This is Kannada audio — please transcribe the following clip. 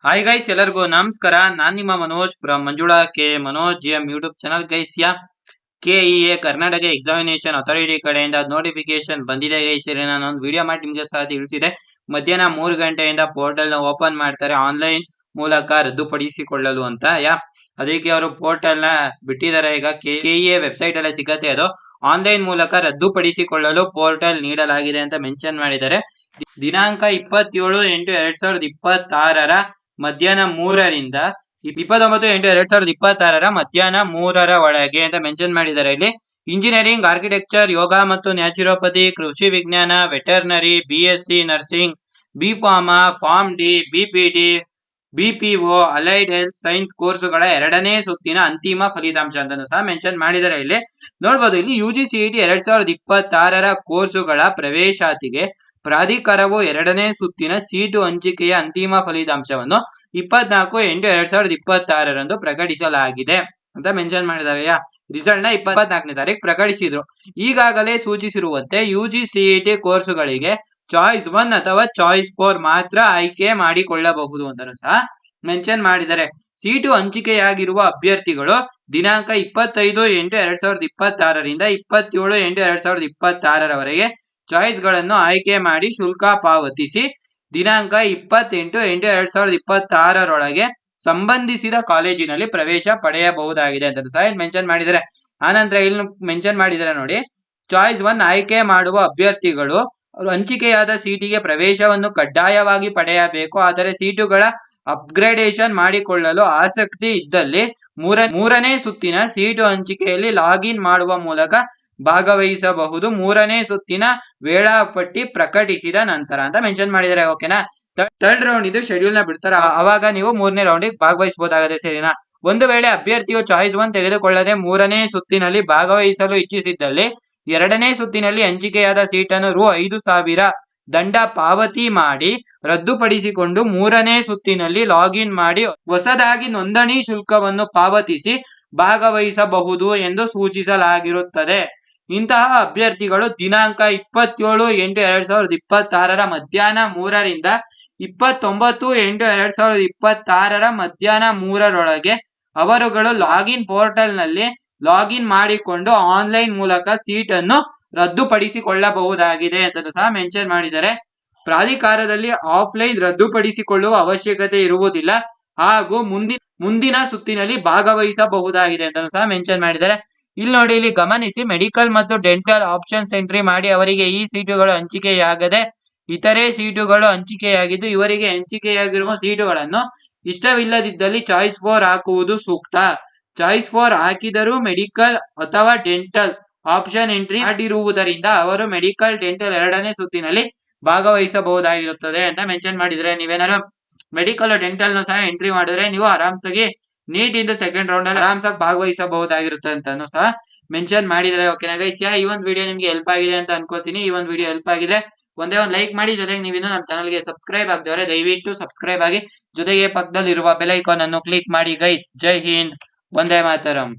ಹಾಯ್ ಗೈಸ್, ಎಲ್ಲರಿಗೂ ನಮಸ್ಕಾರ. ನಾನು ನಿಮ್ಮ Manoj from Manjula K Manoj M YouTube channel. Guys, KEA Karnataka examination authority ಕಡೆಯಿಂದ ನೋಟಿಫಿಕೇಶನ್ ಬಂದಿದೆ ಗೈಸ್. ನಾನು ಒಂದು ವಿಡಿಯೋ ಮಾಡಿ ನಿಮಗೆ ಸಹ ತಿಳಿಸಿದೆ. ಮಧ್ಯಾಹ್ನ 3 ಗಂಟೆಯಿಂದ ಪೋರ್ಟಲ್ ನ ಓಪನ್ ಮಾಡ್ತಾರೆ ಆನ್ಲೈನ್ ಮೂಲಕ ರದ್ದುಪಡಿಸಿಕೊಳ್ಳಲು ಅಂತ. ಅದಕ್ಕೆ ಅವರು ಪೋರ್ಟಲ್ ನ ಬಿಟ್ಟಿದ್ದಾರೆ. ಈಗ KEA ವೆಬ್ಸೈಟ್ ಅಲ್ಲೇ ಸಿಗತ್ತೆ. ಅದು ಆನ್ಲೈನ್ ಮೂಲಕ ರದ್ದುಪಡಿಸಿಕೊಳ್ಳಲು ಪೋರ್ಟಲ್ ನೀಡಲಾಗಿದೆ ಅಂತ ಮೆನ್ಷನ್ ಮಾಡಿದ್ದಾರೆ. ದಿನಾಂಕ 27/8/2026 ಮಧ್ಯಾಹ್ನ 3ರಿಂದ 29/8/2026 ಮಧ್ಯಾಹ್ನ 3 ಒಳಗೆ ಅಂತ ಮೆನ್ಷನ್ ಮಾಡಿದ್ದಾರೆ. ಇಲ್ಲಿ ಇಂಜಿನಿಯರಿಂಗ್, ಆರ್ಕಿಟೆಕ್ಚರ್, ಯೋಗ ಮತ್ತು ನ್ಯಾಚುರೋಪತಿ, ಕೃಷಿ ವಿಜ್ಞಾನ, veterinary, BSc nursing, B.Pharma, pharm D, BPD, BPO, allied health science ಕೋರ್ಸುಗಳ 2ನೇ ಸುತ್ತಿನ ಅಂತಿಮ ಫಲಿತಾಂಶ ಅಂತ ಸಹ ಮೆನ್ಷನ್ ಮಾಡಿದ್ದಾರೆ. ಇಲ್ಲಿ ನೋಡಬಹುದು. ಇಲ್ಲಿ UGCET 2026 ಕೋರ್ಸುಗಳ ಪ್ರವೇಶಾತಿಗೆ ಪ್ರಾಧಿಕಾರವು 2ನೇ ಸುತ್ತಿನ ಸೀಟು ಹಂಚಿಕೆಯ ಅಂತಿಮ ಫಲಿತಾಂಶವನ್ನು 24/8/2026 ಪ್ರಕಟಿಸಲಾಗಿದೆ ಅಂತ ಮೆನ್ಷನ್ ಮಾಡಿದ್ದಾರೆ. ರಿಸಲ್ಟ್ ನ 24ನೇ ತಾರೀಕು ಪ್ರಕಟಿಸಿದ್ರು. ಈಗಾಗಲೇ ಸೂಚಿಸಿರುವಂತೆ UGCET ಕೋರ್ಸುಗಳಿಗೆ ಚಾಯ್ಸ್ 1 ಅಥವಾ ಚಾಯ್ಸ್ 4 ಮಾತ್ರ ಆಯ್ಕೆ ಮಾಡಿಕೊಳ್ಳಬಹುದು ಅಂತ ಸಹ ಮೆನ್ಷನ್ ಮಾಡಿದ್ದಾರೆ. ಸೀಟು ಹಂಚಿಕೆಯಾಗಿರುವ ಅಭ್ಯರ್ಥಿಗಳು ದಿನಾಂಕ 25/8/2026 27/8/2026 ಚಾಯ್ಸ್ ಗಳನ್ನು ಆಯ್ಕೆ ಮಾಡಿ ಶುಲ್ಕ ಪಾವತಿಸಿ ದಿನಾಂಕ 28/8/2026 ಸಂಬಂಧಿಸಿದ ಕಾಲೇಜಿನಲ್ಲಿ ಪ್ರವೇಶ ಪಡೆಯಬಹುದಾಗಿದೆ ಅಂತ ಸಹ ಮೆನ್ಷನ್ ಮಾಡಿದ್ದಾರೆ. ಆನಂತರ ಇಲ್ಲಿ ಮೆನ್ಷನ್ ಮಾಡಿದ್ದಾರೆ ನೋಡಿ, ಚಾಯ್ಸ್ 1 ಆಯ್ಕೆ ಮಾಡುವ ಅಭ್ಯರ್ಥಿಗಳು ಹಂಚಿಕೆಯಾದ ಸೀಟಿಗೆ ಪ್ರವೇಶವನ್ನು ಕಡ್ಡಾಯವಾಗಿ ಪಡೆಯಬೇಕು. ಆದರೆ ಸೀಟುಗಳ ಅಪ್ಗ್ರೇಡೇಷನ್ ಮಾಡಿಕೊಳ್ಳಲು ಆಸಕ್ತಿ ಇದ್ದಲ್ಲಿ ಮೂರನೇ ಸುತ್ತಿನ ಸೀಟು ಹಂಚಿಕೆಯಲ್ಲಿ ಲಾಗಿನ್ ಮಾಡುವ ಮೂಲಕ ಭಾಗವಹಿಸಬಹುದು. 3ನೇ ಸುತ್ತಿನ ವೇಳಾಪಟ್ಟಿ ಪ್ರಕಟಿಸಿದ ನಂತರ ಅಂತ ಮೆನ್ಷನ್ ಮಾಡಿದ್ದಾರೆ. ಓಕೆನಾ. ಥರ್ಡ್ ರೌಂಡ್ ಇದು ಶೆಡ್ಯೂಲ್ ನ ಬಿಡ್ತಾರೆ. ಅವಾಗ ನೀವು 3ನೇ ರೌಂಡಿಗೆ ಭಾಗವಹಿಸಬಹುದಾಗಿದೆ. ಸರಿನಾ. ಒಂದು ವೇಳೆ ಅಭ್ಯರ್ಥಿಯು ಚಾಯ್ಸ್ 1 ತೆಗೆದುಕೊಳ್ಳದೆ 3ನೇ ಸುತ್ತಿನಲ್ಲಿ ಭಾಗವಹಿಸಲು ಇಚ್ಛಿಸಿದ್ದಲ್ಲಿ 2ನೇ ಸುತ್ತಿನಲ್ಲಿ ಹಂಚಿಕೆಯಾದ ಸೀಟನ್ನು Rs. 5,000 ದಂಡ ಪಾವತಿ ಮಾಡಿ ರದ್ದುಪಡಿಸಿಕೊಂಡು 3ನೇ ಸುತ್ತಿನಲ್ಲಿ ಲಾಗಿನ್ ಮಾಡಿ ಹೊಸದಾಗಿ ನೋಂದಣಿ ಶುಲ್ಕವನ್ನು ಪಾವತಿಸಿ ಭಾಗವಹಿಸಬಹುದು ಎಂದು ಸೂಚಿಸಲಾಗಿರುತ್ತದೆ. ಇಂತಹ ಅಭ್ಯರ್ಥಿಗಳು ದಿನಾಂಕ 27/8/2026 ಮಧ್ಯಾಹ್ನ 3ರಿಂದ 29/8/2026 ಮಧ್ಯಾಹ್ನ 3 ಅವರುಗಳು ಲಾಗಿನ್ ಪೋರ್ಟಲ್ ನಲ್ಲಿ ಲಾಗಿನ್ ಮಾಡಿಕೊಂಡು ಆನ್ಲೈನ್ ಮೂಲಕ ಸೀಟನ್ನು ರದ್ದುಪಡಿಸಿಕೊಳ್ಳಬಹುದಾಗಿದೆ ಅಂತ ಸಹ ಮೆನ್ಷನ್ ಮಾಡಿದ್ದಾರೆ. ಪ್ರಾಧಿಕಾರದಲ್ಲಿ ಆಫ್ಲೈನ್ ರದ್ದುಪಡಿಸಿಕೊಳ್ಳುವ ಅವಶ್ಯಕತೆ ಇರುವುದಿಲ್ಲ ಹಾಗೂ ಮುಂದಿನ ಸುತ್ತಿನಲ್ಲಿ ಭಾಗವಹಿಸಬಹುದಾಗಿದೆ ಅಂತ ಸಹ ಮೆನ್ಷನ್ ಮಾಡಿದ್ದಾರೆ. ಇಲ್ಲಿ ನೋಡಿ, ಇಲ್ಲಿ ಗಮನಿಸಿ, ಮೆಡಿಕಲ್ ಮತ್ತು ಡೆಂಟಲ್ ಆಪ್ಷನ್ಸ್ ಎಂಟ್ರಿ ಮಾಡಿ ಅವರಿಗೆ ಈ ಸೀಟುಗಳು ಹಂಚಿಕೆಯಾಗದೆ ಇತರೆ ಸೀಟುಗಳು ಹಂಚಿಕೆಯಾಗಿದ್ದು ಇವರಿಗೆ ಹಂಚಿಕೆಯಾಗಿರುವ ಸೀಟುಗಳನ್ನು ಇಷ್ಟವಿಲ್ಲದಿದ್ದಲ್ಲಿ ಚಾಯ್ಸ್ 4 ಹಾಕುವುದು ಸೂಕ್ತ. ಚಾಯ್ಸ್ 4 ಹಾಕಿದರೂ ಮೆಡಿಕಲ್ ಅಥವಾ ಡೆಂಟಲ್ ಆಪ್ಷನ್ ಎಂಟ್ರಿ ಮಾಡಿರುವುದರಿಂದ ಅವರು ಮೆಡಿಕಲ್, ಡೆಂಟಲ್ 2ನೇ ಸುತ್ತಿನಲ್ಲಿ ಭಾಗವಹಿಸಬಹುದಾಗಿರುತ್ತದೆ ಅಂತ ಮೆನ್ಷನ್ ಮಾಡಿದ್ರೆ. ನೀವೇನಾದ್ರು ಮೆಡಿಕಲ್, ಡೆಂಟಲ್ ನ ಸಹ ಎಂಟ್ರಿ ಮಾಡಿದ್ರೆ ನೀವು ಆರಾಮ್ಸಾಗಿ ನೀಟ್ ಇಂದ ಸೆಕೆಂಡ್ ರೌಂಡ್ ಅಲ್ಲಿ ಆರಾಮ್ಸಾಗಿ ಭಾಗವಹಿಸಬಹುದಾಗಿರುತ್ತೆ ಅಂತಾನು ಸಹ ಮೆನ್ಷನ್ ಮಾಡಿದರೆ. ಓಕೆನಾ ಗೈಸ್, ಈ ಒಂದು ವಿಡಿಯೋ ನಿಮ್ಗೆ ಹೆಲ್ಪ್ ಆಗಿದೆ ಅಂತ ಅನ್ಕೋತೀನಿ. ಈ ಒಂದು ವಿಡಿಯೋ ಹೆಲ್ಪ್ ಆಗಿದ್ರೆ ಒಂದೇ ಒಂದು ಲೈಕ್ ಮಾಡಿ. ಜೊತೆಗೆ ನೀವು ನಮ್ಮ ಚಾನಲ್ಗೆ ಸಬ್ಸ್ಕ್ರೈಬ್ ಆಗದವರೆ ದಯವಿಟ್ಟು ಸಬ್ಸ್ಕ್ರೈಬ್ ಆಗಿ ಜೊತೆಗೆ ಪಕ್ಕದಲ್ಲಿರುವ ಬೆಲ್ ಐಕಾನ್ ಅನ್ನು ಕ್ಲಿಕ್ ಮಾಡಿ ಗೈಸ್. ಜೈ ಹಿಂದ್, ವಂದೇ ಮಾತರಂ.